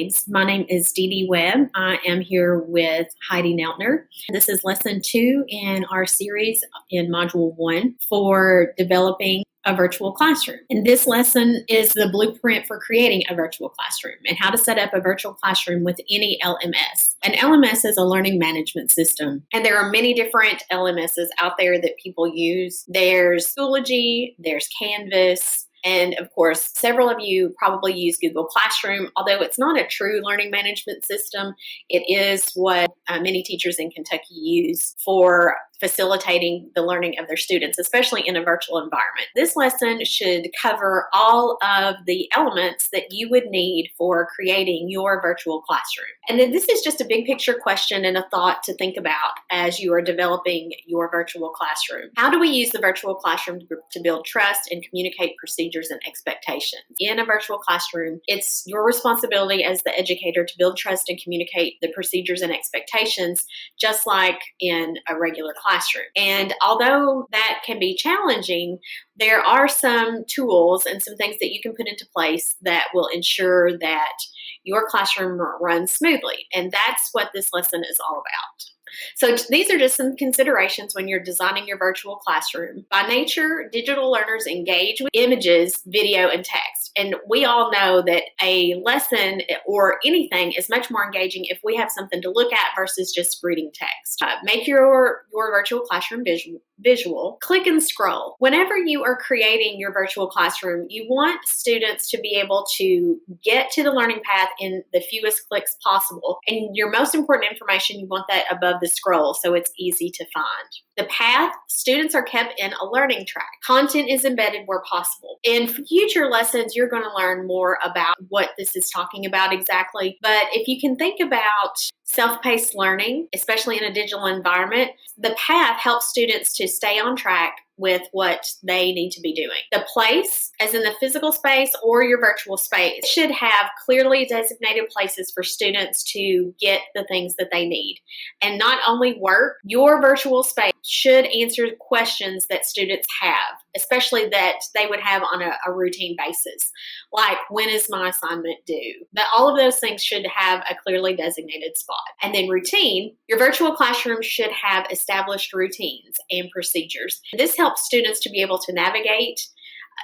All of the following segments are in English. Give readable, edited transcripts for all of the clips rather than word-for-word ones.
colleagues. My name is Dee Dee Webb. I am here with Heidi Neltner. This is lesson 2 in our series in Module 1 for developing a virtual classroom. And this lesson is the blueprint for creating a virtual classroom and how to set up a virtual classroom with any LMS. An LMS is a learning management system, and there are many different LMSs out there that people use. There's Schoology, there's Canvas, and of course, several of you probably use Google Classroom. Although it's not a true learning management system, it is what many teachers in Kentucky use for facilitating the learning of their students, especially in a virtual environment. This lesson should cover all of the elements that you would need for creating your virtual classroom. And then this is just a big picture question and a thought to think about as you are developing your virtual classroom. How do we use the virtual classroom to build trust and communicate procedures and expectations? In a virtual classroom, it's your responsibility as the educator to build trust and communicate the procedures and expectations, just like in a regular classroom. And although that can be challenging, there are some tools and some things that you can put into place that will ensure that your classroom runs smoothly. And that's what this lesson is all about. So these are just some considerations when you're designing your virtual classroom. By nature, digital learners engage with images, video, and text. And we all know that a lesson or anything is much more engaging if we have something to look at versus just reading text. Make your virtual classroom visual. Click and scroll. Whenever you are creating your virtual classroom, you want students to be able to get to the learning path in the fewest clicks possible. And your most important information, you want that above the scroll so it's easy to find. The path, students are kept in a learning track. Content is embedded where possible. In future lessons, you're going to learn more about what this is talking about exactly. But if you can think about self-paced learning, especially in a digital environment, the path helps students to stay on track with what they need to be doing. The place, as in the physical space or your virtual space, should have clearly designated places for students to get the things that they need. And not only work, your virtual space should answer questions that students have, especially that they would have on a routine basis, like when is my assignment due? But all of those things should have a clearly designated spot. And then routine, your virtual classroom should have established routines and procedures. This helps students to be able to navigate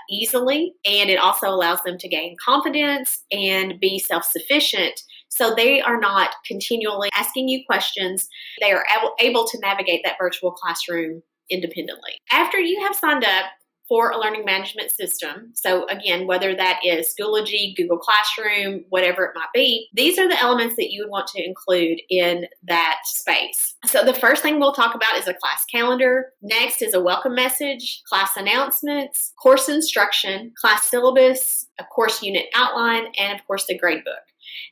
easily, and it also allows them to gain confidence and be self-sufficient, so they are not continually asking you questions. They are able to navigate that virtual classroom independently. After you have signed up for a learning management system, so again, whether that is Schoology, Google Classroom, whatever it might be, these are the elements that you would want to include in that space. So the first thing we'll talk about is a class calendar. Next is a welcome message, class announcements, course instruction, class syllabus, a course unit outline, and of course the gradebook.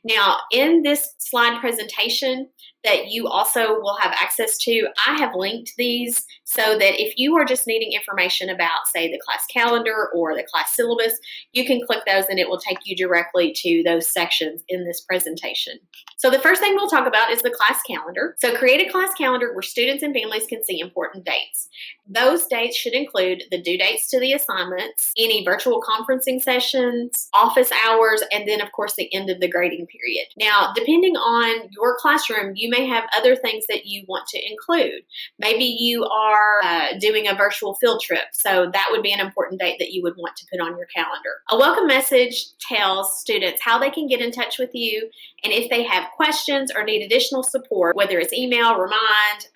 Now, in this slide presentation that you also will have access to, I have linked these so that if you are just needing information about, say, the class calendar or the class syllabus, you can click those and it will take you directly to those sections in this presentation. So the first thing we'll talk about is the class calendar. So create a class calendar where students and families can see important dates. Those dates should include the due dates to the assignments, any virtual conferencing sessions, office hours, and then, of course, the end of the grading period. Now, depending on your classroom, you may have other things that you want to include. Maybe you are doing a virtual field trip, so that would be an important date that you would want to put on your calendar. A welcome message tells students how they can get in touch with you, and if they have questions or need additional support, whether it's email, remind,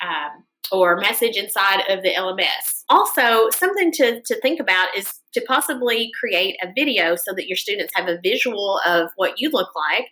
or message inside of the LMS. Also, something to think about is to possibly create a video so that your students have a visual of what you look like,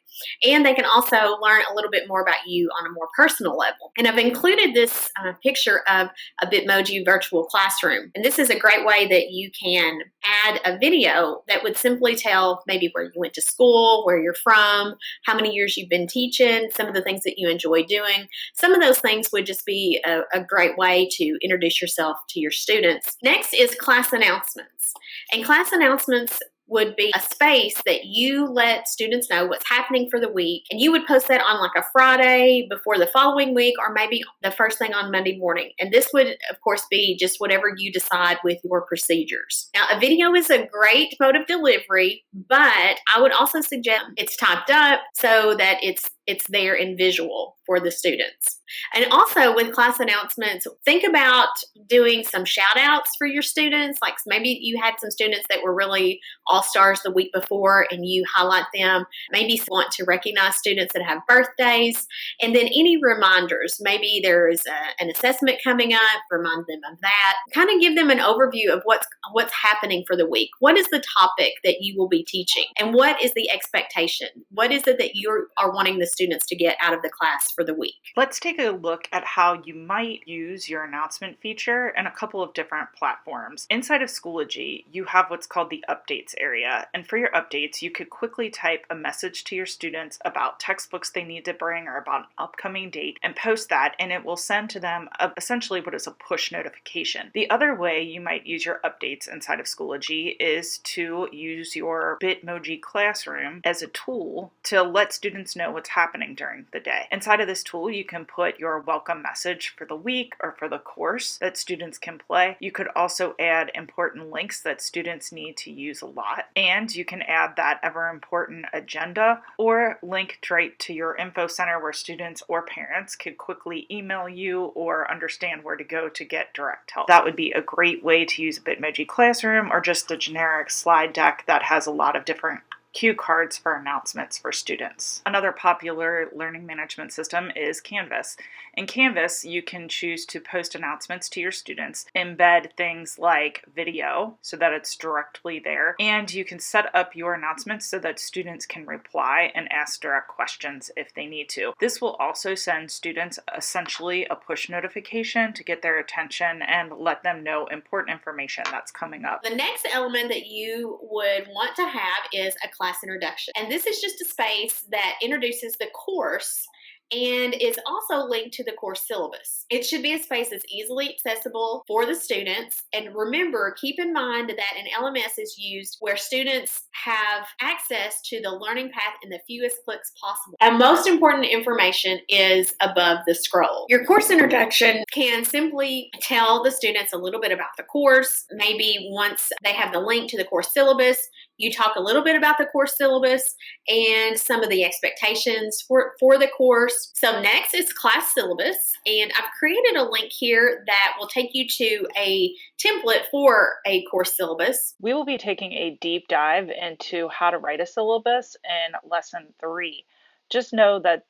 and they can also learn a little bit more about you on a more personal level. And I've included this picture of a Bitmoji virtual classroom, and this is a great way that you can add a video that would simply tell maybe where you went to school, where you're from, how many years you've been teaching, some of the things that you enjoy doing. Some of those things would just be a great way to introduce yourself to your students. Next is class announcements. And class announcements would be a space that you let students know what's happening for the week. And you would post that on like a Friday before the following week, or maybe the first thing on Monday morning. And this would, of course, be just whatever you decide with your procedures. Now, a video is a great mode of delivery, but I would also suggest it's typed up so that it's there in visual for the students. And also with class announcements, think about doing some shout outs for your students. Like maybe you had some students that were really all-stars the week before and you highlight them. Maybe want to recognize students that have birthdays. And then any reminders. Maybe there's an assessment coming up, remind them of that. Kind of give them an overview of what's happening for the week. What is the topic that you will be teaching? And what is the expectation? What is it that you are wanting the students to get out of the class for the week? Let's take a look at how you might use your announcement feature in a couple of different platforms. Inside of Schoology, you have what's called the updates area. And for your updates, you could quickly type a message to your students about textbooks they need to bring or about an upcoming date and post that, and it will send to them essentially what is a push notification. The other way you might use your updates inside of Schoology is to use your Bitmoji Classroom as a tool to let students know what's happening during the day. Inside of this tool, you can put your welcome message for the week or for the course that students can play. You could also add important links that students need to use a lot, and you can add that ever important agenda or link right to your info center where students or parents could quickly email you or understand where to go to get direct help. That would be a great way to use a Bitmoji Classroom or just a generic slide deck that has a lot of different cue cards for announcements for students. Another popular learning management system is Canvas. In Canvas, you can choose to post announcements to your students, embed things like video so that it's directly there, and you can set up your announcements so that students can reply and ask direct questions if they need to. This will also send students essentially a push notification to get their attention and let them know important information that's coming up. The next element that you would want to have is a class introduction. And this is just a space that introduces the course and is also linked to the course syllabus. It should be a space that's easily accessible for the students. And remember, keep in mind that an LMS is used where students have access to the learning path in the fewest clicks possible. And most important information is above the scroll. Your course introduction can simply tell the students a little bit about the course. Maybe once they have the link to the course syllabus, you talk a little bit about the course syllabus and some of the expectations for the course. So next is class syllabus, and I've created a link here that will take you to a template for a course syllabus. We will be taking a deep dive into how to write a syllabus in lesson 3. Just know that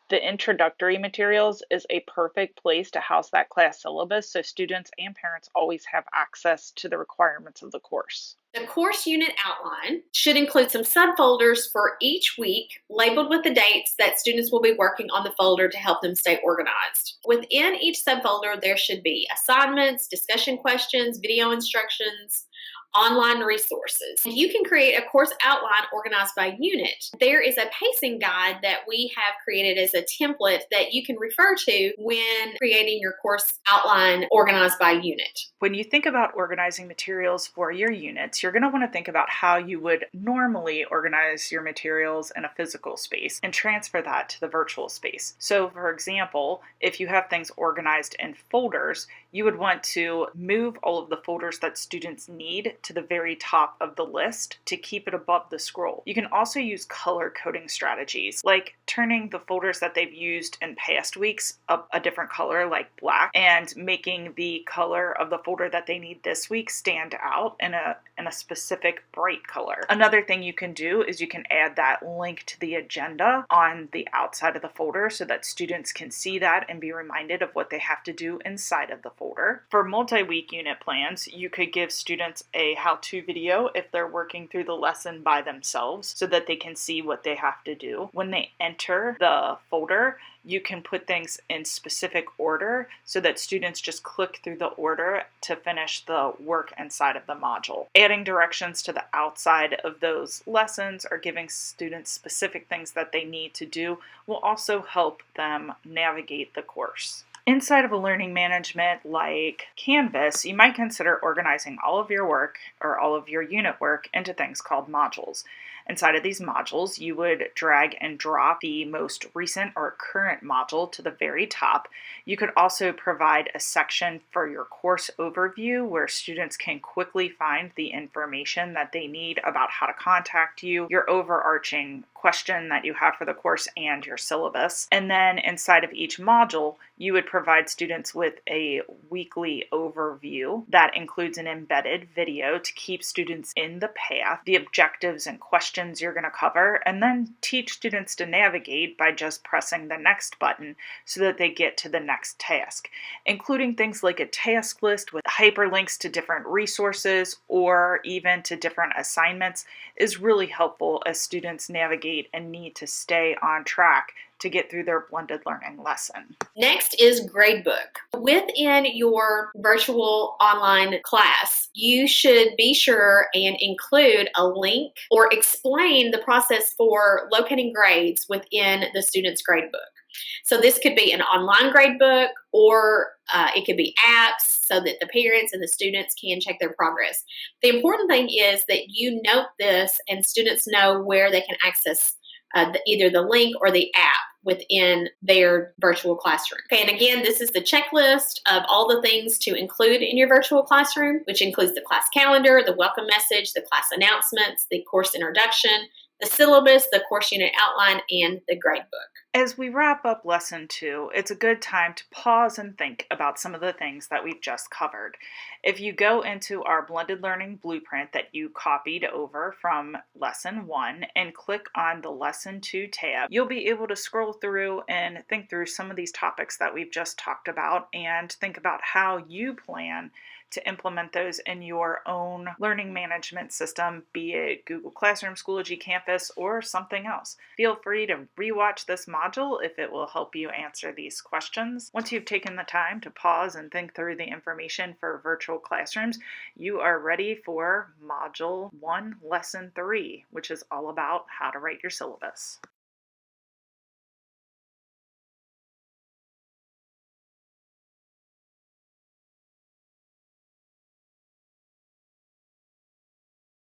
the introductory materials is a perfect place to house that class syllabus so students and parents always have access to the requirements of the course. The course unit outline should include some subfolders for each week labeled with the dates that students will be working on the folder to help them stay organized. Within each subfolder, there should be assignments, discussion questions, video instructions, online resources. You can create a course outline organized by unit. There is a pacing guide that we have created as a template that you can refer to when creating your course outline organized by unit. When you think about organizing materials for your units, you're going to want to think about how you would normally organize your materials in a physical space and transfer that to the virtual space. So for example, if you have things organized in folders, you would want to move all of the folders that students need to the very top of the list to keep it above the scroll. You can also use color coding strategies, like turning the folders that they've used in past weeks a different color, like black, and making the color of the folder that they need this week stand out in a specific bright color. Another thing you can do is you can add that link to the agenda on the outside of the folder so that students can see that and be reminded of what they have to do inside of the folder. For multi-week unit plans, you could give students a how-to video if they're working through the lesson by themselves so that they can see what they have to do. When they enter the folder, you can put things in specific order so that students just click through the order to finish the work inside of the module. Adding directions to the outside of those lessons or giving students specific things that they need to do will also help them navigate the course. Inside of a learning management like Canvas, you might consider organizing all of your work or all of your unit work into things called modules. Inside of these modules, you would drag and drop the most recent or current module to the very top. You could also provide a section for your course overview where students can quickly find the information that they need about how to contact you, your overarching question that you have for the course, and your syllabus. And then inside of each module, you would provide students with a weekly overview that includes an embedded video to keep students in the path, the objectives and questions you're going to cover, and then teach students to navigate by just pressing the next button so that they get to the next task, including things like a task list with hyperlinks to different resources or even to different assignments is really helpful as students navigate and need to stay on track to get through their blended learning lesson. Next is Gradebook. Within your virtual online class, you should be sure and include a link or explain the process for locating grades within the student's gradebook. So this could be an online gradebook or it could be apps so that the parents and the students can check their progress. The important thing is that you note this and students know where they can access either the link or the app within their virtual classroom. Okay, and again, this is the checklist of all the things to include in your virtual classroom, which includes the class calendar, the welcome message, the class announcements, the course introduction, the syllabus, the course unit outline, and the gradebook. As we wrap up lesson 2, it's a good time to pause and think about some of the things that we've just covered. If you go into our blended learning blueprint that you copied over from lesson 1 and click on the lesson 2 tab, you'll be able to scroll through and think through some of these topics that we've just talked about and think about how you plan to implement those in your own learning management system, be it Google Classroom, Schoology, Canvas, or something else. Feel free to rewatch this module if it will help you answer these questions. Once you've taken the time to pause and think through the information for virtual classrooms, you are ready for Module 1, Lesson 3, which is all about how to write your syllabus.